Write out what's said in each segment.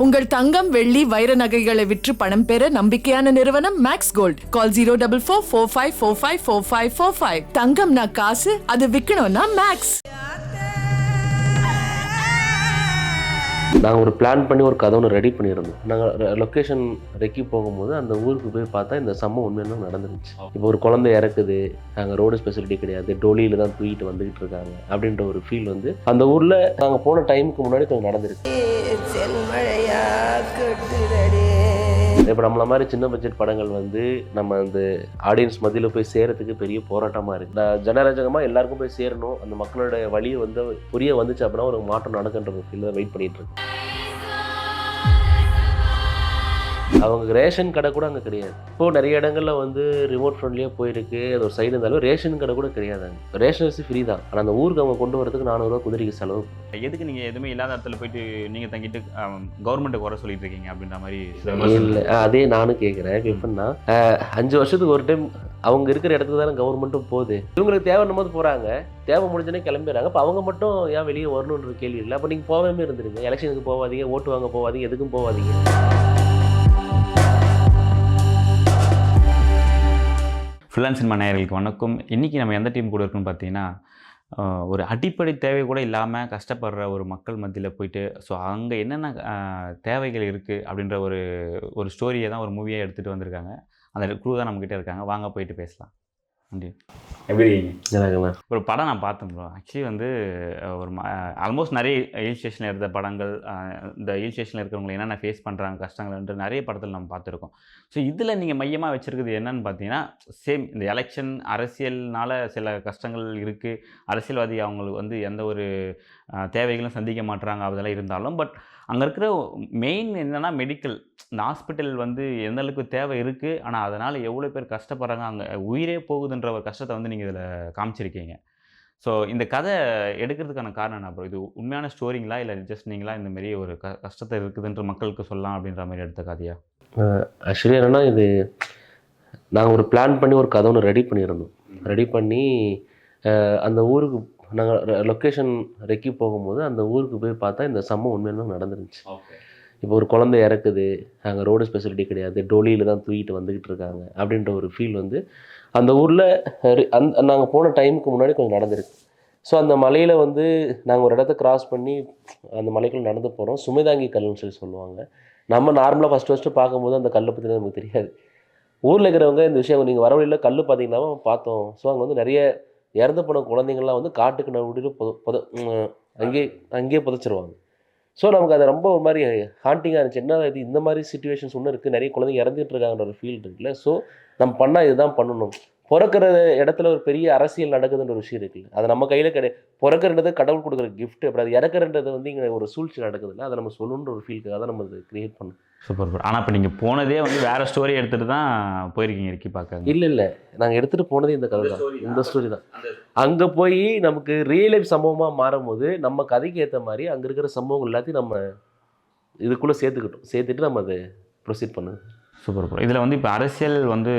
உங்கள் தங்கம் வெள்ளி வைர நகைகளை விற்று பணம் பெற நம்பிக்கையான நிறுவனம் மேக்ஸ் கோல்ட். கால் 04445454545. தங்கம்னா காசு, அது விற்கணும்னா மேக்ஸ். நாங்கள் ஒரு பிளான் பண்ணி ஒரு கதை ஒன்று ரெடி பண்ணியிருந்தோம். நாங்கள் லொக்கேஷன் ரெக்கி போகும்போது அந்த ஊருக்கு போய் பார்த்தா இந்த சம்பவம் உண்மையாக நடந்துருந்துச்சு. இப்போ ஒரு குழந்தை இறக்குது, நாங்கள் ரோடு ஸ்பெசிலிட்டி கிடையாது, டோலியில் தான் தூக்கிட்டு வந்துக்கிட்டு இருக்காங்க அப்படின்ற ஒரு ஃபீல் வந்து அந்த ஊரில் நாங்கள் போன டைமுக்கு முன்னாடி கொஞ்சம் நடந்திருக்கு. இப்போ நம்மள மாதிரி சின்ன பட்ஜெட் படங்கள் வந்து நம்ம அந்த ஆடியன்ஸ் மத்தியில் போய் சேரத்துக்கு பெரிய போராட்டமாக இருக்குது. ஜனரஞ்சகமாக எல்லாருக்கும் போய் சேரணும், அந்த மக்களோட வழியை வந்து புரிய வந்துச்சு அப்படின்னா ஒரு மாற்றம் நடக்குன்ற ஒரு ஃபீல் தான் வெயிட் பண்ணிட்டு இருக்கு. அவங்க ரேஷன் கடை கூட அங்கே கிடையாது. இப்போது நிறைய இடங்களில் வந்து ரிமோட் ஃப்ரெண்ட்லியாக போயிருக்கு, அது ஒரு சைடு இருந்தாலும் ரேஷன் கடை கூட கிடையாது. அங்கே ரேஷன் அரிசி ஃப்ரீ தான், ஆனால் அந்த ஊருக்கு அவங்க கொண்டு வரதுக்கு 400 ரூபா குதிரைக்கு செலவு. எதுக்கு நீங்கள் எதுவுமே இல்லாத இடத்துல போயிட்டு நீங்கள் தங்கிட்டு கவர்மெண்ட்டை குறை சொல்லிட்டு இருக்கீங்க அப்படின்ற மாதிரி இல்லை, அதே நானும் கேட்குறேன். எப்படின்னா 5 வருஷத்துக்கு ஒரு டைம் அவங்க இருக்கிற இடத்துக்கு தானே கவர்மெண்ட்டும் போகுது. இவங்களுக்கு தேவைன்னும் போது போகிறாங்க, தேவை முடிஞ்சோடனே கிளம்பிடுறாங்க. இப்போ அவங்க மட்டும் ஏன் வெளியே வரணுன்ற கேள்வி இல்லை. அப்போ நீங்கள் போகாமே இருந்துருங்க, எலெக்ஷனுக்கு போகாதீங்க, ஓட்டு வாங்க போகாதீங்க, எதுக்கும் போகாதீங்க. ஃபுல் அண்ட் சினிமா நேயர்களுக்கு வணக்கம். இன்றைக்கி நம்ம எந்த டீம் கூட இருக்குன்னு பார்த்தீங்கன்னா, ஒரு அடிப்படை தேவை கூட இல்லாமல் கஷ்டப்படுற ஒரு மக்கள் மத்தியில் போயிட்டு ஸோ அங்கே என்னென்ன தேவைகள் இருக்குது அப்படின்ற ஒரு ஸ்டோரியை தான் ஒரு மூவியாக எடுத்துகிட்டு வந்திருக்காங்க. அந்த க்ரூ தான் நம்மக்கிட்ட இருக்காங்க. வாங்க போயிட்டு பேசலாம். நன்றி. எப்படி இருக்கீங்க? ஒரு படம் நான் பார்த்தேன் ப்ரோ. ஆக்சுவலி வந்து ஒரு ஆல்மோஸ்ட் நிறைய ஹில் ஸ்டேஷனில் இருந்த படங்கள், இந்த ஹில் ஸ்டேஷனில் இருக்கிறவங்க என்னென்ன ஃபேஸ் பண்ணுறாங்க கஷ்டங்கள்ன்ற நிறைய படத்தில் நம்ம பார்த்துருக்கோம். ஸோ இதில் நீங்கள் மையமாக வச்சுருக்குது என்னென்னு பார்த்தீங்கன்னா, சேம் இந்த எலெக்ஷன் அரசியல்னால் சில கஷ்டங்கள் இருக்குது, அரசியல்வாதி அவங்களுக்கு வந்து எந்த ஒரு தேவைகளும் சந்திக்க மாட்டுறாங்க அதெல்லாம் இருந்தாலும், பட் அங்கே இருக்கிற மெயின் என்னென்னா மெடிக்கல், இந்த ஹாஸ்பிட்டல் வந்து எந்த அளவுக்கு தேவை இருக்குது, ஆனால் அதனால் எவ்வளோ பேர் கஷ்டப்படுறாங்க, அங்கே உயிரே போகுதுன்ற ஒரு கஷ்டத்தை வந்து நீங்கள் இதில் காமிச்சிருக்கீங்க. ஸோ இந்த கதை எடுக்கிறதுக்கான காரணம் என்ன ப்ரோ? இது உண்மையான ஸ்டோரிங்களா இல்லை ஜஸ்ட் நீங்களா இந்தமாரி ஒரு கஷ்டத்தை இருக்குதுன்ற மக்களுக்கு சொல்லலாம் அப்படின்ற மாதிரி எடுத்த கதையா? ஆக்சுவலி என்னென்னா, இது நாங்கள் ஒரு பிளான் பண்ணி ஒரு கதை ஒன்று ரெடி பண்ணியிருந்தோம். ரெடி பண்ணி அந்த ஊருக்கு நாங்கள் லொக்கேஷன் ரெக்கி போகும்போது அந்த ஊருக்கு போய் பார்த்தா இந்த சம்பவம் உண்மையாக நடந்துருந்துச்சு. இப்போ ஒரு குழந்தை இறக்குது, நாங்கள் ரோடு ஸ்பெசிலிட்டி கிடையாது, டோலியில் தான் தூக்கிட்டு வந்துக்கிட்டு இருக்காங்க அப்படின்ற ஒரு ஃபீல் வந்து அந்த ஊரில் நாங்கள் போன டைமுக்கு முன்னாடி கொஞ்சம் நடந்திருக்கு. ஸோ அந்த மலையில் வந்து நாங்கள் ஒரு இடத்த கிராஸ் பண்ணி அந்த மலைக்குள்ள நடந்து போகிறோம். சுமைதாங்கி கல்லுன்னு சொல்லி சொல்லுவாங்க. நம்ம நார்மலாக ஃபஸ்ட்டு பார்க்கும்போது அந்த கல்லை பற்றி நமக்கு தெரியாது. ஊரில் இருக்கிறவங்க இந்த விஷயம் நீங்கள் வர வழியில் கல் பார்த்தீங்கன்னா பார்த்தோம். ஸோ அங்கே வந்து நிறைய இறந்து போன குழந்தைங்கள்லாம் வந்து காட்டுக்கு நடுவில் அங்கேயே புதைச்சிருவாங்க. ஸோ நமக்கு அது ரொம்ப ஒரு மாதிரி ஹாண்டிங்காக இருந்துச்சு. என்ன இது, இந்த மாதிரி சிச்சுவேஷன்ஸ் ஒன்று இருக்குது, நிறைய குழந்தைங்க இறந்துட்டு இருக்காங்கன்ற ஒரு ஃபீல் இருக்குல்ல. ஸோ நம்ம பண்ணால் இதுதான் பண்ணணும். பிறக்கிற இடத்துல ஒரு பெரிய அரசியல் நடக்குதுன்ற ஒரு விஷயம் இருக்குல்ல, அது நம்ம கையில் பிறக்கிறன்றது கடவுள் கொடுக்குற கிஃப்ட். அப்படி அது இறக்குறன்றது வந்து இங்கே ஒரு சூழ்ச்சி நடக்குதுல்ல, அதை நம்ம சொல்லணுன்ற ஒரு ஃபீலுக்காக தான் நம்ம அதை க்ரியேட் பண்ணோம். Super bro. ஆனால் இப்போ நீங்கள் போனதே வந்து வேறு ஸ்டோரி எடுத்துகிட்டு தான் போயிருக்கீங்க இருக்கி பார்க்க? இல்லை, நாங்கள் எடுத்துகிட்டு போனதே இந்த கதை தான், இந்த ஸ்டோரி தான். அங்கே போய் நமக்கு ரியல் லைஃப் சம்பவமாக மாறும் போது நம்ம கதைக்கு ஏற்ற மாதிரி அங்கே இருக்கிற சம்பவங்கள் எல்லாத்தையும் நம்ம இதுக்குள்ளே சேர்த்துட்டு நம்ம அதை ப்ரொசீட் பண்ணுது. Super bro. இதில் வந்து இப்போ அரசியல் வந்து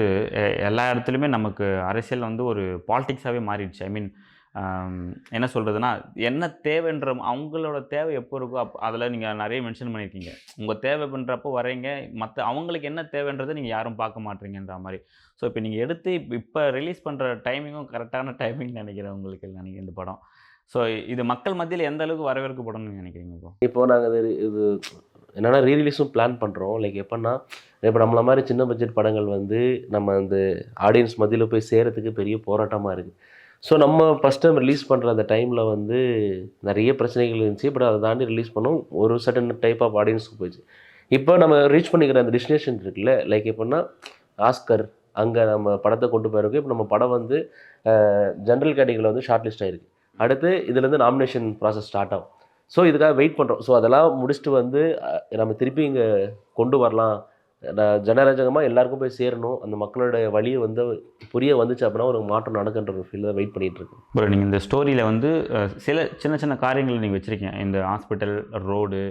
எல்லா இடத்துலையுமே நமக்கு அரசியல் வந்து ஒரு பாலிட்டிக்ஸாகவே மாறிடுச்சு. ஐ மீன் என்ன சொல்கிறதுனா, என்ன தேவைன்ற அவங்களோட தேவை எப்போ இருக்கோ அதில் நீங்கள் நிறைய மென்ஷன் பண்ணியிருக்கீங்க. உங்கள் தேவை பண்ணுறப்போ வரீங்க, மற்ற அவங்களுக்கு என்ன தேவைன்றதை நீங்கள் யாரும் பார்க்க மாட்டீங்கன்ற மாதிரி. ஸோ இப்போ நீங்கள் எடுத்து இப்போ ரிலீஸ் பண்ணுற டைமிங்கும் கரெக்டான டைமிங் நினைக்கிறேன் உங்களுக்கு, நினைக்கிறேன் இந்த படம். ஸோ இது மக்கள் மத்தியில் எந்த அளவுக்கு வரவேற்கப்படணும்னு நினைக்கிறீங்க இப்போ? இப்போது நாங்கள் இது என்னென்னா ரீரிலீஸும் பிளான் பண்ணுறோம். லைக் எப்படின்னா, இப்போ நம்மள மாதிரி சின்ன பட்ஜெட் படங்கள் வந்து நம்ம அந்த ஆடியன்ஸ் மத்தியில் போய் சேரத்துக்கு பெரிய போராட்டமாக இருக்குது. ஸோ நம்ம ஃபஸ்ட் டைம் ரிலீஸ் பண்ணுற அந்த டைமில் வந்து நிறைய பிரச்சனைகள் இருந்துச்சு. பட் அதை தாண்டி ரிலீஸ் பண்ணோம், ஒரு சர்டன் டைப் ஆஃப் ஆடியன்ஸுக்கு போயிடுச்சு. இப்போ நம்ம ரீச் பண்ணிக்கிற அந்த டெஸ்டினேஷன் இருக்குல்ல, லைக் எப்படின்னா ஆஸ்கர், அங்கே நம்ம படத்தை கொண்டு போயிருக்கோம். இப்போ நம்ம படம் வந்து ஜென்ரல் கேட்டகரியில் வந்து ஷார்ட் லிஸ்ட் ஆகிருக்கு. அடுத்து இதுலேருந்து நாமினேஷன் ப்ராசஸ் ஸ்டார்ட் ஆகும். ஸோ இதுக்காக வெயிட் பண்ணுறோம். ஸோ அதெல்லாம் முடிச்சுட்டு வந்து நம்ம திருப்பி இங்கே கொண்டு வரலாம், ஜனரஞ்சகமாக எல்லாருக்கும் போய் சேரணும், அந்த மக்களோட வழியை வந்து புரிய வந்துச்சு அப்படின்னா ஒரு மாற்றம் நடக்குன்ற ஒரு ஃபீல் தான் வெயிட் பண்ணிகிட்டு இருக்கோம். இப்போ நீங்கள் இந்த ஸ்டோரியில் வந்து சில சின்ன சின்ன காரியங்கள் நீங்கள் வச்சுருக்கீங்க. இந்த ஹாஸ்பிட்டல், ரோடு,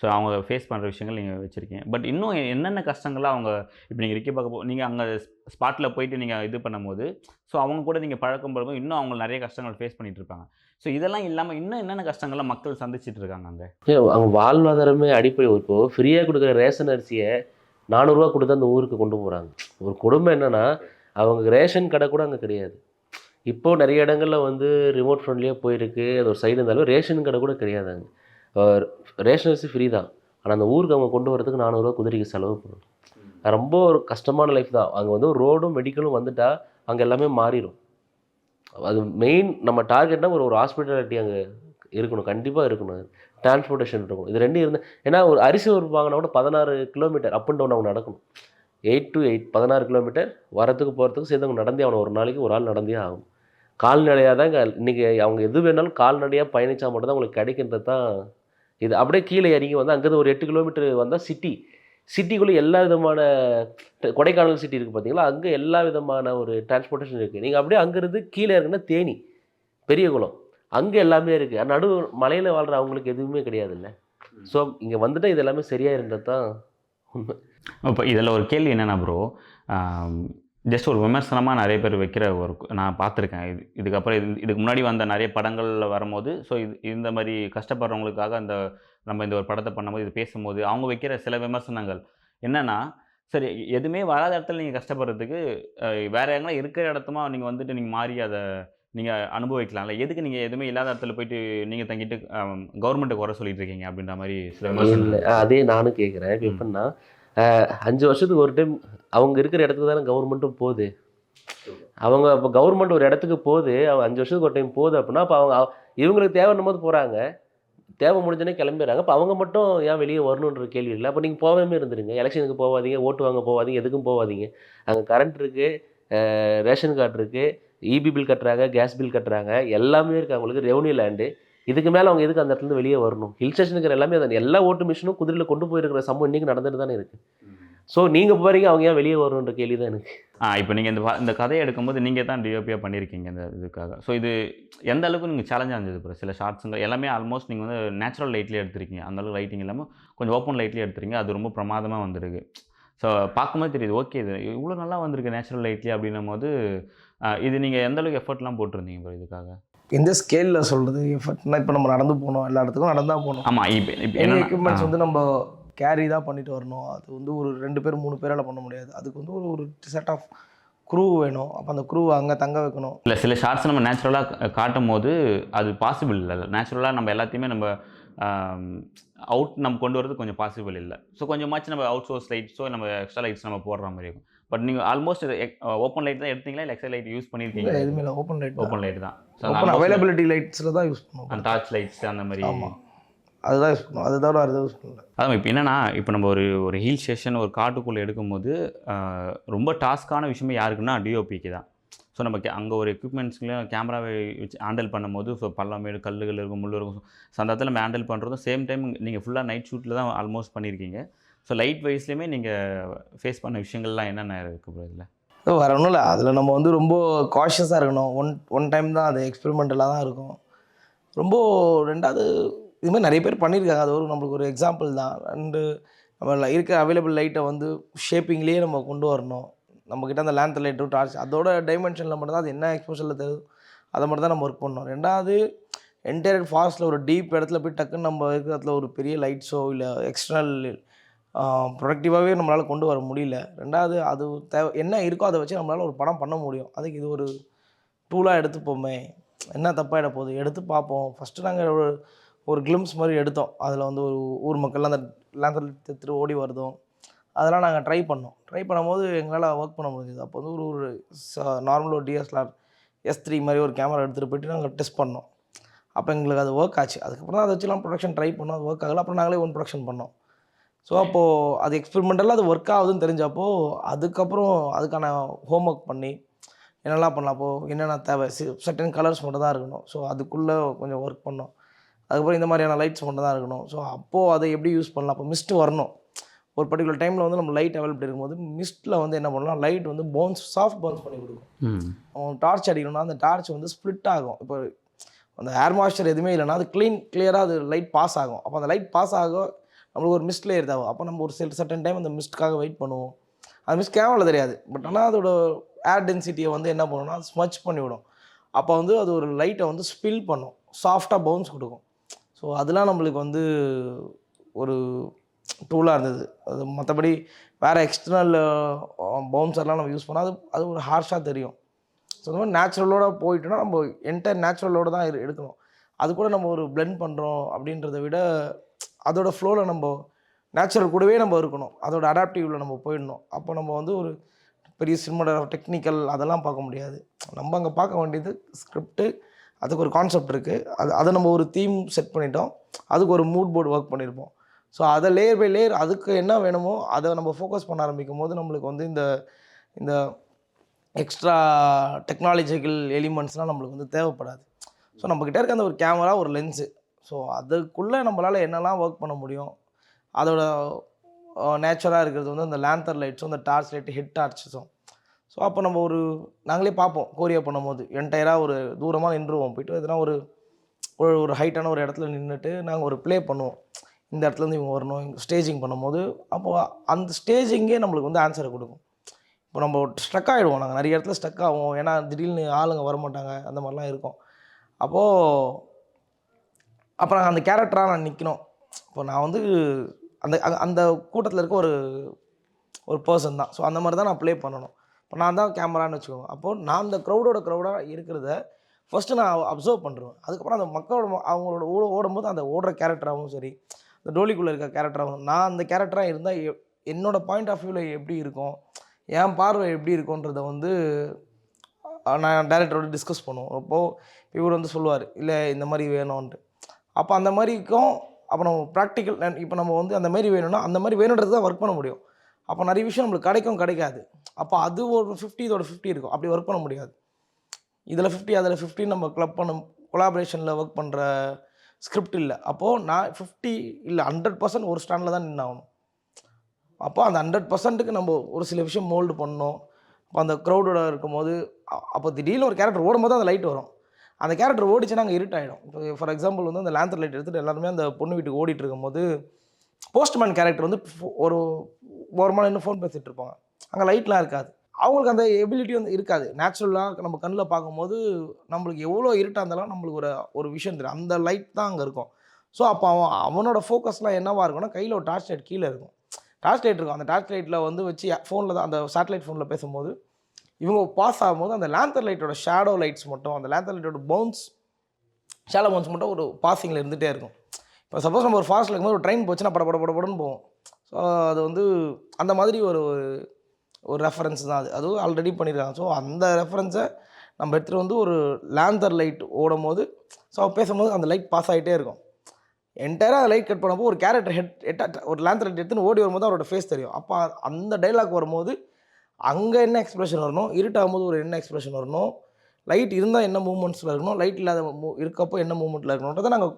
ஸோ அவங்க ஃபேஸ் பண்ணுற விஷயங்கள் நீங்கள் வச்சுருக்கீங்க. பட் இன்னும் என்னென்ன கஷ்டங்கள்லாம் அவங்க இப்போ நீங்கள் ரிக்கி பார்க்க நீங்கள் அங்கே ஸ்பாட்டில் போயிட்டு நீங்கள் இது பண்ணும்போது, ஸோ அவங்க கூட நீங்கள் பழக்கம் பழகும் இன்னும் அவங்க நிறைய கஷ்டங்கள் ஃபேஸ் பண்ணிட்டு இருப்பாங்க. ஸோ இதெல்லாம் இல்லாமல் இன்னும் என்னென்ன கஷ்டங்கள்லாம் மக்கள் சந்திச்சிட்டு இருக்காங்க அங்கே? அவங்க வாழ்வாதாரமே அடிப்படை. இப்போ ஃப்ரீயாக கொடுக்குற ரேஷன் அரிசியை 400 ரூபா கொடுத்து அந்த ஊருக்கு கொண்டு போகிறாங்க. ஒரு கொடுமை என்னென்னா, அவங்க ரேஷன் கடை கூட அங்கே கிடையாது. இப்போது நிறைய இடங்களில் வந்து ரிமோட் ஃப்ரெண்ட்லியாக போயிருக்கு, அது ஒரு சைடு இருந்தாலும் ரேஷன் கடை கூட கிடையாது அங்கே. ரேஷன் அரிசி ஃப்ரீ தான், ஆனால் அந்த ஊருக்கு அவங்க கொண்டு வரதுக்கு 400 ரூபா குதிரைக்கு செலவு பண்ணணும். அது ரொம்ப ஒரு கஷ்டமான லைஃப் தான். அங்கே வந்து ரோடும் மெடிக்கலும் வந்துட்டால் அங்கே எல்லாமே மாறிடும். அது மெயின் நம்ம டார்கெட்னா ஒரு ஹாஸ்பிட்டாலிட்டி அங்கே இருக்கணும், கண்டிப்பாக இருக்கணும். டிரான்ஸ்போர்ட்டேஷன் இருக்கணும். இது ரெண்டும் இருந்தால், ஏன்னா ஒரு அரிசி ஒரு வாங்கினா கூட 16 கிலோமீட்டர் அப் அண்ட் டவுன் அவங்க நடக்கணும். 8 to 8 16 கிலோமீட்டர் வரத்துக்கு போகிறதுக்கு சேர்ந்து அவங்க நடந்தே ஆகணும். ஒரு நாளைக்கு ஒரு ஆள் நடந்தே ஆகும். கால்நடையாக தான் இன்றைக்கி அவங்க எது வேணாலும் கால்நடையாக பயணித்தா மட்டும் தான் அவங்களுக்கு கிடைக்கின்றது தான் இது. அப்படியே கீழே இறங்கி வந்து அங்கேருந்து ஒரு 8 கிலோமீட்டர் வந்தால் சிட்டிக்குள்ளே எல்லா விதமான கொடைக்கானல் சிட்டி இருக்குது பார்த்தீங்களா, அங்கே எல்லா விதமான ஒரு டிரான்ஸ்போர்ட்டேஷன் இருக்குது. நீங்கள் அப்படியே அங்கேருந்து கீழே இறங்குனா தேனி, பெரியகுளம், அங்கே எல்லாமே இருக்குது. நடு மலையில் வாழ்கிற அவங்களுக்கு எதுவுமே கிடையாதுல்ல. ஸோ இங்கே வந்துட்டால் இது எல்லாமே சரியாக இருந்தது தான் உண்மை. இப்போ இதில் ஒரு கேள்வி என்னென்னா ப்ரோ, ஜஸ்ட் ஒரு விமர்சனமாக நிறைய பேர் வைக்கிற ஒரு நான் பார்த்துருக்கேன். இதுக்கப்புறம் இதுக்கு முன்னாடி வந்த நிறைய படங்களில் வரும்போது, ஸோ இந்த மாதிரி கஷ்டப்படுறவங்களுக்காக நம்ம இந்த ஒரு படத்தை பண்ணும்போது இது பேசும்போது அவங்க வைக்கிற சில விமர்சனங்கள் என்னென்னா, சரி எதுவுமே வராத இடத்துல நீங்கள் கஷ்டப்படுறதுக்கு வேறு எங்கன்னா இருக்கிற இடத்துமா நீங்கள் வந்துட்டு நீங்கள் மாறி அதை நீங்கள் அனுபவிக்கலாம்ல, எதுக்கு நீங்கள் எதுவுமே இல்லாத இடத்துல போயிட்டு நீங்கள் தங்கிட்டு கவர்மெண்ட்டை குறை சொல்லிட்டு இருக்கீங்க அப்படின்ற மாதிரி சில விமர்சனம். அதே நானும் கேட்குறேன். இப்போ எப்படின்னா 5 வருஷத்துக்கு ஒரு டைம் அவங்க இருக்கிற இடத்துக்கு தானே கவர்மெண்ட்டும் போகுது. அவங்க இப்போ கவர்மெண்ட் ஒரு இடத்துக்கு போகுது, அவங்க 5 வருஷத்துக்கு ஒரு டைம் போகுது அப்படின்னா, அப்போ அவங்க இவங்களுக்கு தேவைன்னும் போது போகிறாங்க, தேவை முடிஞ்சோடனே கிளம்பிடுறாங்க. அப்போ அவங்க மட்டும் ஏன் வெளியே வரணுன்ற கேள்வி இல்லை. அப்போ நீங்கள் போகாமே இருந்துருங்க. எலெக்ஷனுக்கு போகாதீங்க, ஓட்டு வாங்க போகாதீங்க, எதுக்கும் போகாதீங்க. அங்கே கரண்ட் இருக்குது, ரேஷன் கார்டு இருக்குது, இபி பில் கட்டுறாங்க, கேஸ் பில் கட்டுறாங்க, எல்லாமே இருக்குது. அவங்களுக்கு ரெவன்யூ லேண்டு. இதுக்கு மேலே அவங்க எதுக்கு அந்த இடத்துலேருந்து வெளியே வரணும்? ஹில் ஸ்டேஷனுக்கு எல்லாமே எல்லா ஓட்டு மிஷினும் குதிரையில் கொண்டு போயிருக்கிற சம்பவம் இன்றைக்கி நடந்துட்டு தானே இருக்குது. ஸோ நீங்கள் போகிறீங்க, அவங்க ஏன் வெளியே வரணுன்ற கேள்வி தான் எனக்கு. இப்போ நீங்கள் இந்த கதையை எடுக்கும்போது நீங்கள் தான் டிஓபியாக பண்ணியிருக்கீங்க இந்த இதுக்காக. ஸோ இது எந்த அளவுக்கு நீங்கள் சேலஞ்சாக இருந்தது ப்ரோ? சில ஷார்ட்ஸுங்க எல்லாமே ஆல்மோஸ்ட் நீங்கள் வந்து நேச்சுரல் லைட்லேயே எடுத்திருக்கீங்க, அந்தளவுக்கு லைட்டிங் இல்லாமல் கொஞ்சம் ஓப்பன் லைட்லேயே எடுத்துருக்கீங்க. அது ரொம்ப பிரமாதமாக வந்துருக்கு. ஸோ பார்க்கும்போது தெரியுது, ஓகே இது இவ்வளோ நல்லா வந்திருக்கு நேச்சுரல் லைட்லேயே அப்படின்னும் போது, இது நீங்கள் எந்த அளவுக்கு எஃபர்ட்லாம் போட்டிருந்தீங்க ப்ரோ இதுக்காக? எந்த ஸ்கேலில் சொல்கிறது எஃபர்ட்னா, இப்போ நம்ம நடந்து போகணும், எல்லா இடத்துக்கும் நடந்தால் போகணும். ஆமாம், இப்போ என்ன எக்யூப்மெண்ட்ஸ் வந்து நம்ம கேரி தான் பண்ணிட்டு வரணும். அது வந்து ஒரு 2 பேர் 3 பேரால் பண்ண முடியாது. அதுக்கு வந்து ஒரு செட் ஆஃப் க்ரூ வேணும். அப்போ அந்த க்ரூவை அங்கே தங்க வைக்கணும். இல்லை, சில ஷார்ட்ஸ் நம்ம நேச்சுரலாக காட்டும் போது அது பாசிபிள் இல்லை. நேச்சுரலாக நம்ம எல்லாத்தையுமே நம்ம நம்ம கொண்டு வரது கொஞ்சம் பாசிபிள் இல்லை. ஸோ கொஞ்சமாச்சு நம்ம அவுட் சோர்ஸ் லைட்ஸோ நம்ம எக்ஸ்ட்ரா லைட்ஸ் நம்ம போடுற மாதிரி இருக்கும். பட் நீங்கள் ஆல்மோஸ்ட் ஓப்பன் லைட் தான் எடுத்தீங்களா, இல்லை எக்ஸ்ட்ரா லைட் யூஸ் பண்ணியிருக்கீங்க? எதுவுமே இல்லை, ஓப்பன் லைட் தான். ஓப்பன் அவைலபிலிட்டி லைட்ஸில் தான் யூஸ் பண்ணுவோம். அந்த டார்ச் லைட்ஸ் அந்த மாதிரி. ஆமாம், அதுதான் யூஸ் பண்ணுவோம். அது தவிர அது யூஸ் பண்ணல. அதான் இப்போ என்னென்னா, இப்போ நம்ம ஒரு ஹில் ஸ்டேஷன் ஒரு காட்டுக்குள்ளே எடுக்கும்போது ரொம்ப டாஸ்க்கான விஷயமே யாருக்குன்னா டிஓபிக்கு தான். ஸோ நம்ம அங்கே ஒரு எக்யூப்மெண்ட்ஸ்லையும் கேமராவை வச்சு ஹேண்டில் பண்ணும்போது, ஸோ பள்ளமேடு கல்லுகள் இருக்கும், முள் இருக்கும். ஸோ அந்த இடத்துல நம்ம ஹேண்டில் பண்ணுறதும் சேம் டைம் நீங்கள் ஃபுல்லாக நைட் ஷூட்டில் தான் ஆல்மோஸ்ட் பண்ணியிருக்கீங்க. ஸோ லைட் வைஸ்லேயுமே நீங்கள் ஃபேஸ் பண்ண விஷயங்கள்லாம் என்னென்ன இருக்குது ப்ரோ இதில்? வேறு ஒன்றும் இல்லை, அதில் நம்ம வந்து ரொம்ப காஷியஸாக இருக்கணும். ஒன் டைம் தான் அது எக்ஸ்பெரிமெண்டலாக தான் இருக்கும். ரொம்ப ரெண்டாவது இதுமாதிரி நிறைய பேர் பண்ணியிருக்காங்க. அது நம்மளுக்கு ஒரு எக்ஸாம்பிள் தான். அண்டு நம்ம இருக்கிற அவைலபிள் லைட்டை வந்து ஷேப்பிங்லேயே நம்ம கொண்டு வரணும். நம்மக்கிட்ட அந்த லேண்ட் லைட்டும் டார்ச் அதோட டைமென்ஷனில் மட்டும் தான் அது என்ன எக்ஸ்போஷரில் தெரியுது அதை மட்டும் தான் நம்ம ஒர்க் பண்ணணும். ரெண்டாவது என்டையர் ஃபாஸ்ட்டில் ஒரு டீப் இடத்துல போய் டக்குன்னு நம்ம இருக்கிற இடத்துல ஒரு பெரிய லைட்ஸோ இல்லை எக்ஸ்டர்னல் ப்ரொடக்டிவாகவே நம்மளால் கொண்டு வர முடியல. ரெண்டாவது அது என்ன இருக்கோ அதை வச்சு நம்மளால் ஒரு படம் பண்ண முடியும். அதுக்கு இது ஒரு டூலாக எடுத்துப்போமே, என்ன தப்பாகிட போகுது, எடுத்து பார்ப்போம். ஃபஸ்ட்டு நாங்கள் ஒரு கிளிம்ஸ் மாதிரி எடுத்தோம். அதில் வந்து ஒரு ஊர் மக்கள்லாம் அந்த லேண்டர் எடுத்துட்டு ஓடி வருதோம், அதெல்லாம் நாங்கள் ட்ரை பண்ணும்போது எங்களால் ஒர்க் பண்ண முடியுது. அப்போ வந்து ஒரு நார்மல் ஒரு DSLR S3 மாதிரி ஒரு கேமரா எடுத்துகிட்டு போய்ட்டு நாங்கள் டெஸ்ட் பண்ணோம். அப்போ எங்களுக்கு அது ஒர்க் ஆச்சு. அதுக்கப்புறம் தான் அதை வச்சுலாம் ப்ரொடக்ஷன் ட்ரை பண்ணோம். அது ஒர்க் ஆகலை. அப்புறம் நாங்களே ஓன் ப்ரொடக்ஷன் பண்ணோம். ஸோ அப்போது அது எக்ஸ்பெரிமெண்டலாக அது ஒர்க் ஆகுதுன்னு தெரிஞ்சப்போ அதுக்கப்புறம் அதுக்கான ஹோம் ஒர்க் பண்ணி என்னெல்லாம் பண்ணலாம், அப்போது என்னென்ன தேவை, சர்டன் கலர்ஸ் மட்டும் தான் இருக்கணும். ஸோ அதுக்குள்ளே கொஞ்சம் ஒர்க் பண்ணோம். அதுக்கப்புறம் இந்த மாதிரியான லைட்ஸ் மட்டும் தான் இருக்கணும். ஸோ அப்போது அதை எப்படி யூஸ் பண்ணலாம், அப்போ மிஸ்ட்டு வரணும். ஒரு பர்டிகுலர் டைமில் வந்து நம்ம லைட் அவைலபிள் இருக்கும்போது மிஸ்ட்டில் வந்து என்ன பண்ணலாம், லைட் வந்து சாஃப்ட் பர்ன்ஸ் பண்ணி கொடுக்கும். அவங்க டார்ச் அடிக்கணும்னா அந்த டார்ச் வந்து ஸ்ப்ளிட் ஆகும். இப்போ அந்த ஏர் மாய்ஸ்சர் எதுவுமே இல்லைன்னா அது கிளியராக அது லைட் பாஸ் ஆகும். அப்போ அந்த லைட் பாஸ் ஆக நம்மளுக்கு ஒரு மிஸ்ட் லேயர் தேவை. அப்போ நம்ம ஒரு சர்டன் டைம் அந்த மிஸ்ட்காக வெயிட் பண்ணுவோம். அந்த மிஸ்ட் கேமராவில் தெரியாது, பட் ஆனால் அதோட ஏர் டென்சிட்டியை வந்து என்ன பண்ணுவோம்னா அது ஸ்மச் பண்ணிவிடும். அப்போ வந்து அது ஒரு லைட்டை வந்து ஸ்பில் பண்ணும், சாஃப்டாக பவுன்ஸ் கொடுக்கும். ஸோ அதெல்லாம் நம்மளுக்கு வந்து ஒரு டூலாக இருந்தது. அது மற்றபடி வேறு எக்ஸ்டர்னல் பவுன்சர்லாம் நம்ம யூஸ் பண்ணால் அது ஒரு ஹார்ஷாக தெரியும். ஸோ இந்த மாதிரி நேச்சுரலோட போயிட்டோன்னா நம்ம என்டையர் நேச்சுரலோட தான் எடுக்கணும். அது கூட நம்ம ஒரு பிளெண்ட் பண்ணுறோம் அப்படின்றத விட அதோட ஃப்ளோவில் நம்ம நேச்சுரல் கூடவே நம்ம இருக்கணும், அதோட அடாப்டிவில் நம்ம போயிடணும். அப்போ நம்ம வந்து ஒரு பெரிய சினிமாட டெக்னிக்கல் அதெல்லாம் பார்க்க முடியாது. நம்ம அங்கே பார்க்க வேண்டியது ஸ்கிரிப்டு, அதுக்கு ஒரு கான்செப்ட் இருக்குது, அதை நம்ம ஒரு தீம் செட் பண்ணிட்டோம், அதுக்கு ஒரு மூட் போர்டு ஒர்க் பண்ணியிருப்போம். ஸோ அதை லேயர் பை லேயர் அதுக்கு என்ன வேணுமோ அதை நம்ம ஃபோக்கஸ் பண்ண ஆரம்பிக்கும் போது நம்மளுக்கு வந்து இந்த எக்ஸ்ட்ரா டெக்னாலஜிக்கல் எலிமெண்ட்ஸ்லாம் நம்மளுக்கு வந்து தேவைப்படாது. ஸோ நம்மக்கிட்ட இருக்க அந்த ஒரு கேமரா, ஒரு லென்ஸு, ஸோ அதுக்குள்ளே நம்மளால் என்னெல்லாம் ஒர்க் பண்ண முடியும், அதோட நேச்சராக இருக்கிறது வந்து அந்த லேந்தர் லைட்ஸும் அந்த டார்ச் லைட்டு ஹெட் டார்ச்சஸும். ஸோ அப்போ நம்ம நாங்களே பார்ப்போம் கோரியா பண்ணும்போது என்டையராக ஒரு தூரமாக நின்றுவோம், போய்ட்டு எதுனா ஒரு ஹைட்டான ஒரு இடத்துல நின்றுட்டு நாங்கள் ஒரு ப்ளே பண்ணுவோம். இந்த இடத்துலேருந்து இவங்க வரணும், இங்கே ஸ்டேஜிங் பண்ணும்போது அப்போது அந்த ஸ்டேஜிங்கே நம்மளுக்கு வந்து ஆன்சரை கொடுக்கும். இப்போ நம்ம ஸ்ட்ரக் ஆகிடுவோம், நாங்கள் நிறைய இடத்துல ஸ்ட்ரக் ஆகும், ஏன்னா திடீர்னு ஆளுங்க வரமாட்டாங்க, அந்த மாதிரிலாம் இருக்கும். அப்போ நாங்கள் அந்த கேரக்டராக நான் நிற்கணும். இப்போ நான் வந்து அந்த கூட்டத்தில் இருக்க ஒரு பர்சன் தான். ஸோ அந்த மாதிரி தான் நான் ப்ளே பண்ணணும். இப்போ நான் தான் கேமரான்னு வச்சுக்கோங்க. அப்போது நான் அந்த க்ரௌடாக இருக்கிறத ஃபஸ்ட்டு நான் அப்சர்வ் பண்ணுறேன். அதுக்கப்புறம் அந்த மக்களோட அவங்களோட ஓடும்போது அந்த ஓடுற கேரக்டராகவும் சரி, இந்த டோலிக்குள்ளே இருக்க கேரக்டராகவும் நான் அந்த கேரக்டராக இருந்தால் என்னோடய பாயிண்ட் ஆஃப் வியூவில் எப்படி இருக்கும், என் பார்வை எப்படி இருக்குன்றதை வந்து நான் டைரக்டரோட டிஸ்கஸ் பண்ணுவோம். அப்போது இவர் வந்து சொல்லுவார், இல்லை இந்த மாதிரி வேணும்ன்ட்டு. அப்போ அந்த மாதிரிக்கும் அப்போ நம்ம ப்ராக்டிக்கல் இப்போ நம்ம வந்து அந்த மாதிரி வேணும்னா அந்த மாதிரி வேணுன்றது தான் ஒர்க் பண்ண முடியும். அப்போ நிறைய விஷயம் நம்மளுக்கு கிடைக்காது. அப்போ அது ஒரு 50 இதோட 50 இருக்கும், அப்படி ஒர்க் பண்ண முடியாது. இதில் 50 அதில் 50 நம்ம கொலாபரேஷனில் ஒர்க் பண்ணுற ஸ்கிரிப்ட் இல்லை. அப்போது நான் 50 இல்லை 100% ஒரு ஸ்டாண்டில் தான் நின்னாகணும். அப்போ அந்த 100%க்கு நம்ம ஒரு சில விஷயம் மோல்டு பண்ணணும். அப்போ அந்த க்ரௌடோட இருக்கும்போது அப்போ திடீர்னு ஒரு கேரக்டர் ஓடும்போது அந்த லைட் வரும், அந்த கேரக்டர் ஓடிச்சுன்னா அங்கே இருட்டாயிடும். இப்போ ஃபார் எக்ஸாம்பிள் வந்து அந்த லேந்தர் லைட் எடுத்துகிட்டு எல்லாருமே அந்த பொண்ணு வீட்டுக்கு ஓடிட்டு இருக்கும்போது போஸ்ட்மேன் கேரக்டர் வந்து ஒரு ஓரமாக இன்னும் ஃபோன் பேசிகிட்டு இருப்பாங்க, அங்கே லைட்லாம் இருக்காது. அவங்களுக்கு அந்த எபிலிட்டி வந்து இருக்காது. நேச்சுரலாக நம்ம கண்ணில் பார்க்கும்போது நம்மளுக்கு எவ்வளோ இருட்டாக இருந்தாலும் நம்மளுக்கு ஒரு விஷயம் தெரியும், அந்த லைட் தான் அங்கே இருக்கும். ஸோ அப்போ அவனோட ஃபோக்கஸ்லாம் என்னவாக இருக்கும்னா கையில் ஒரு டார்ச் லைட் கீழே இருக்கும், டார்ச் லைட் இருக்கும். அந்த டார்ச் லைட்டில் வந்து வச்சு ஃபோனில் தான் அந்த சேட்டலைட் ஃபோனில் பேசும்போது இவங்க பாஸ் ஆகும்போது அந்த லேந்தர் லைட்டோட ஷேடோ லைட்ஸ் மட்டும், அந்த லேந்தர் லைட்டோட ஷேடோ பவுன்ஸ் மட்டும் ஒரு பாசிங்கில் இருந்துகிட்டே இருக்கும். இப்போ சப்போஸ் நம்ம ஒரு ஃபாஸ்ட்டில் இருக்கும்போது ஒரு ட்ரெயின் போச்சுன்னா படன்னு போவோம். ஸோ அது வந்து அந்த மாதிரி ஒரு ரெஃபரன்ஸ் தான் அதுவும் ஆல்ரெடி பண்ணியிருக்காங்க. ஸோ அந்த ரெஃபரன்ஸை நம்ம எடுத்துகிட்டு வந்து ஒரு லேந்தர் லைட் ஓடும் போது ஸோ பேசும்போது அந்த லைட் பாஸ் ஆகிட்டே இருக்கும். என்டையராக அந்த லைட் கட் பண்ணப்போ ஒரு கேரக்டர் ஒரு லேந்தர் லைட் எடுத்துன்னு ஓடி வரும்போது அவரோட ஃபேஸ் தெரியும். அப்போ அந்த டைலாக் வரும்போது அங்கே என்ன எக்ஸ்ப்ரெஷன் வரணும், இருட்டாகும்போது ஒரு என்ன எக்ஸ்ப்ரெஷன் வரணும், லைட் இருந்தால் என்ன மூமெண்ட்ஸில் இருக்கணும், லைட் இல்லாத இருக்கப்போ என்ன மூமெண்ட்டில் இருக்கணுன்றதை நாங்கள்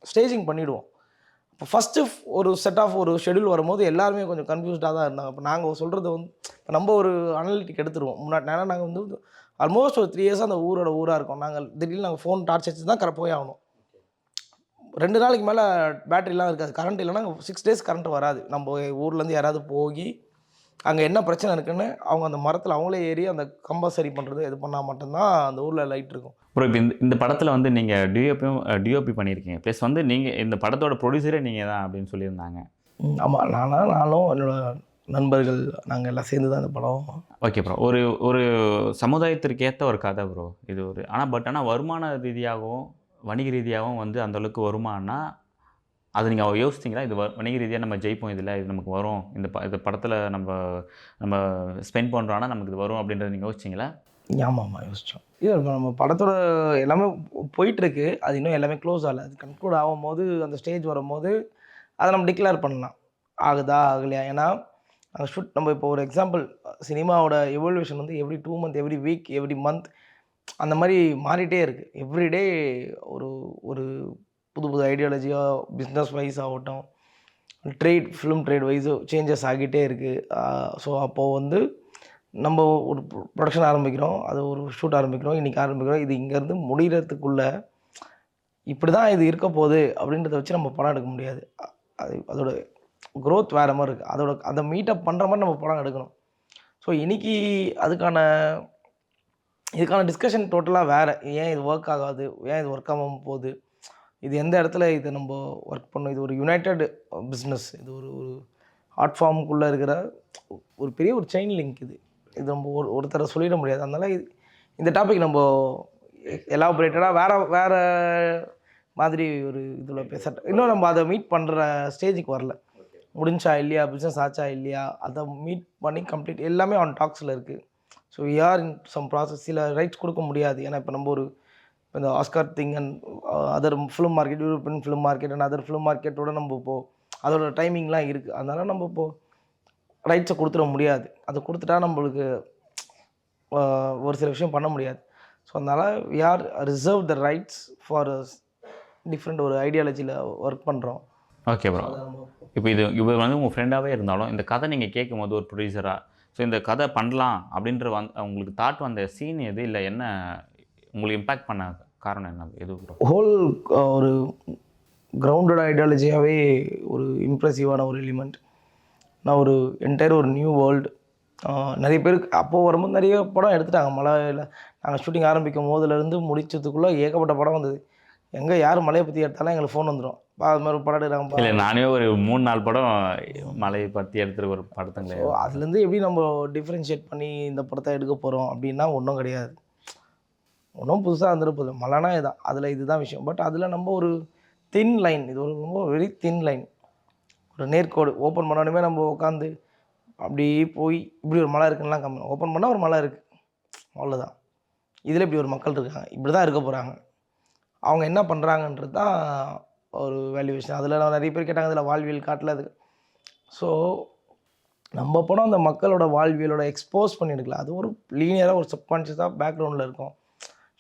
ஸ்டேஜிங் பண்ணிவிடுவோம். இப்போ ஃபஸ்ட்டு ஒரு செட் ஆஃப் ஒரு ஷெடியூல் வரும்போது எல்லாருமே கொஞ்சம் கன்ஃபியூஸ்டாக தான் இருந்தாங்க. இப்போ நாங்கள் சொல்கிறது வந்து இப்போ நம்ம ஒரு அனலிட்டிக் எடுத்துருவோம் முன்னாடி. ஏன்னா நாங்கள் வந்து ஆல்மோஸ்ட் ஒரு 3 இயர்ஸாக அந்த ஊராக இருக்கோம். நாங்கள் திடீர்னு நாங்கள் ஃபோன் டார்ச் வச்சு தான் போய் ஆகணும். 2 நாளைக்கு மேலே பேட்டரிலாம் இருக்காது, கரண்ட் இல்லைன்னா 6 days கரண்ட் வராது. நம்ம ஊர்லேருந்து யாராவது போய் அங்கே என்ன பிரச்சனை இருக்குன்னு அவங்க அந்த மரத்தில் அவங்களே ஏறி அந்த கம்பை சரி பண்ணுறது இது பண்ணால் மட்டும்தான் அந்த ஊரில் லைட் இருக்கும். ப்ரோ, இப்போ இந்த படத்தில் வந்து நீங்கள் டிஓபி பண்ணியிருக்கீங்க, ப்ளஸ் வந்து நீங்கள் இந்த படத்தோட ப்ரொடியூசரே நீங்கள் தான் அப்படின்னு சொல்லியிருந்தாங்க. ஆமாம், நானும் என்னோட நண்பர்கள் நாங்கள் எல்லாம் சேர்ந்து தான் இந்த படம். ஓகே ப்ரோ, ஒரு சமுதாயத்திற்கு ஏற்ற ஒரு கதை ப்ரோ இது ஆனால் வருமான ரீதியாகவும் வணிக ரீதியாகவும் வந்து அந்தளவுக்கு வருமானா அது நீங்கள் யோசிச்சிங்களா? இது வணிக ரீதியாக நம்ம ஜெயிப்போம், இதில் இது நமக்கு வரும், இந்த படத்தில் நம்ம ஸ்பெண்ட் பண்ணுறோன்னா நமக்கு இது வரும் அப்படின்றத நீங்கள் யோசிச்சிங்களா? ஆமாம் யோசித்தோம். இல்லை இப்போ நம்ம படத்தோட எல்லாமே போயிட்டுருக்கு, அது இன்னும் எல்லாமே க்ளோஸ் ஆகலை. அது கன்க்ளூட் ஆகும்போது அந்த ஸ்டேஜ் வரும்போது அதை நம்ம டிக்ளேர் பண்ணலாம், ஆகுதா ஆகலையா. ஏன்னா நம்ம இப்போ ஒரு எக்ஸாம்பிள் சினிமாவோட எவல்யூஷன் வந்து every 2 months, every week, every month அந்த மாதிரி மாறிட்டே இருக்குது. எவ்ரிடே ஒரு புது ஐடியாலஜியாக பிஸ்னஸ் வைஸ் ஆகட்டும், ஃபிலிம் ட்ரேட் வைஸோ சேஞ்சஸ் ஆகிட்டே இருக்குது. ஸோ அப்போது வந்து நம்ம ஒரு ப்ரொடக்ஷன் ஆரம்பிக்கிறோம், அது ஒரு ஷூட் ஆரம்பிக்கிறோம், இன்றைக்கி ஆரம்பிக்கிறோம், இது இங்கேருந்து முடிகிறதுக்குள்ளே இப்படி தான் இது இருக்க போகுது அப்படின்றத வச்சு நம்ம படம் எடுக்க முடியாது. அதோட க்ரோத் வேறு மாதிரி இருக்குது. அதை மீட்டப் பண்ணுற மாதிரி நம்ம படம் எடுக்கணும். ஸோ இன்னைக்கு இதுக்கான டிஸ்கஷன் டோட்டலாக வேறு. ஏன் இது ஒர்க் ஆகாது, ஏன் இது ஒர்க் ஆகாமல் போகுது, இது எந்த இடத்துல இதை நம்ம ஒர்க் பண்ணணும், இது ஒரு யுனைடெட் பிஸ்னஸ், இது ஒரு ஆர்ட் ஃபார்முக்குள்ளே இருக்கிற ஒரு பெரிய ஒரு செயின் லிங்க். இது நம்ம ஒருத்தரை சொல்லிட முடியாது. அதனால் இந்த டாபிக் நம்ம எலாபரேட்டடாக வேறு மாதிரி ஒரு இதில் இன்னும் நம்ம அதை மீட் பண்ணுற ஸ்டேஜுக்கு வரல. முடிஞ்சா இல்லையா, பிஸ்னஸ் ஆச்சா இல்லையா, அதை மீட் பண்ணி கம்ப்ளீட் எல்லாமே ஆன் டாக்ஸில் இருக்குது. So we are in some process. சில ரைட்ஸ் கொடுக்க முடியாது. ஏன்னா இப்போ நம்ம இந்த Oscar thing and other film market, European film market and other film மார்க்கெட்டோட நம்ம இப்போது அதோட டைமிங்லாம் இருக்குது. அதனால் நம்ம இப்போது ரைட்ஸை கொடுத்துட முடியாது. அதை கொடுத்துட்டா நம்மளுக்கு ஒரு சில விஷயம் பண்ண முடியாது. ஸோ அதனால் we are reserve the rights for different ஒரு ஐடியாலஜியில் ஒர்க் பண்ணுறோம். Okay bro. இப்போ இவர் வந்து உங்கள் ஃப்ரெண்டாகவே இருந்தாலும் இந்த கதை நீங்கள் கேட்கும் போது ஒரு ப்ரொடியூசராக, ஸோ இந்த கதை பண்ணலாம் அப்படின்ற உங்களுக்கு தாட் வந்த சீன் எது, இல்லை என்ன உங்களுக்கு இம்பேக்ட் பண்ண காரணம் என்ன, எது ப்ரோ? ஹோல் ஒரு கிரவுண்டட் ஐடியாலஜியாகவே ஒரு இம்ப்ரெசிவான ஒரு எலிமெண்ட். நான் ஒரு என்டையர் ஒரு நியூ வேர்ல்டு. நிறைய பேருக்கு அப்போது வரும்போது நிறைய படம் எடுத்துட்டாங்க. மலையில் நாங்கள் ஷூட்டிங் ஆரம்பிக்கும் போதுலேருந்து முடிச்சதுக்குள்ளே ஏகப்பட்ட படம் வந்தது. எங்கே யார் மலையை பற்றி எடுத்தாலும் எங்களுக்கு ஃபோன் வந்துடும், அது மாதிரி ஒரு படம் எடுக்கிறாங்க. இல்லை, நானே ஒரு 3-4 படம் மலையை பற்றி எடுத்துகிட்டு ஒரு படத்துங்களே. ஸோ அதுலேருந்து எப்படி நம்ம டிஃப்ரென்ஷியேட் பண்ணி இந்த படத்தை எடுக்க போகிறோம் அப்படின்னா ஒன்றும் கிடையாது. ஒன்றும் புதுசாக வந்துருப்போது. மலைனா இதுதான், அதில் இதுதான் விஷயம். பட் அதில் நம்ம ஒரு தின் லைன், இது ஒரு ரொம்ப வெரி தின் லைன், ஒரு நேர்கோடு ஓப்பன் பண்ணோடனே நம்ம உட்காந்து அப்படி போய் இப்படி ஒரு மலை இருக்குன்னா கம்மி, ஓப்பன் பண்ணால் ஒரு மலை இருக்குது, அவ்வளோதான். இதில் இப்படி ஒரு மக்கள் இருக்காங்க, இப்படி தான் இருக்க போகிறாங்க, அவங்க என்ன பண்ணுறாங்கன்றது தான் ஒரு வேல்யூவேஷன். அதில் நிறைய பேர் கேட்டாங்க அதில் வாழ்வியல் காட்டில் அது. ஸோ நம்ம படம் அந்த மக்களோட வாழ்வியலோட எக்ஸ்போஸ் பண்ணி எடுக்கல. அது ஒரு லீனியராக ஒரு சப்கான்ஷியஸாக பேக்ரவுண்டில் இருக்கும்.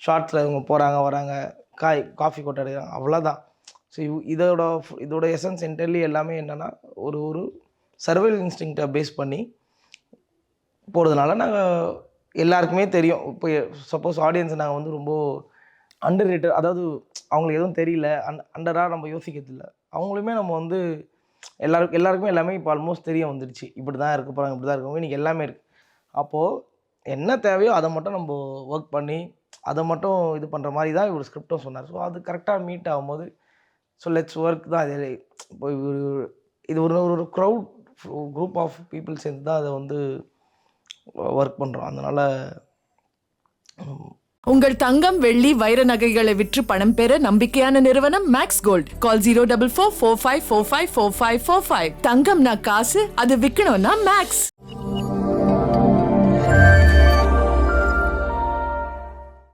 ஷார்ட்ஸில் இவங்க போகிறாங்க வராங்க, காஃபி கொட்டை எடுக்கிறாங்க, அவ்வளோதான். ஸோ இதோட எசன்ஸ் என்டர்லி எல்லாமே என்னென்னா ஒரு சர்வைவல் இன்ஸ்டிங்க்டை பேஸ் பண்ணி போகிறதுனால நாங்கள் எல்லாருக்குமே தெரியும். இப்போ சப்போஸ் ஆடியன்ஸை நாங்கள் வந்து ரொம்ப அண்டர் ரேட்டட், அதாவது அவங்களுக்கு எதுவும் தெரியல, அண்டராக நம்ம யோசிக்கிறதில்ல. அவங்களுமே நம்ம வந்து எல்லாருக்குமே எல்லாமே இப்போ ஆல்மோஸ்ட் தெரிய வந்துடுச்சு. இப்படி தான் இருக்க போகிறாங்க, இப்படி தான் இருக்க இன்றைக்கி எல்லாமே இருக்குது. அப்போது என்ன தேவையோ அதை மட்டும் நம்ம ஒர்க் பண்ணி அதை மட்டும் இது பண்ணுற மாதிரி தான் இவர் ஸ்கிரிப்டும் சொன்னார். ஸோ அது கரெக்டாக மீட் ஆகும்போது ஸோ லெட்ஸ் ஒர்க் தான். இது இப்போ இது ஒரு க்ரௌட் குரூப் ஆஃப் பீப்புள் சேர்ந்து தான் அதை வந்து ஒர்க் பண்ணுறோம். அதனால் உங்கள் தங்கம், வெள்ளி, வைர நகைகளை விற்று பணம் பெற நம்பிக்கையான நிறுவனம் மேக்ஸ் கோல்ட். கால் 04445454545. தங்கம்னா காசு, அது விற்கணும்னா மேக்ஸ்.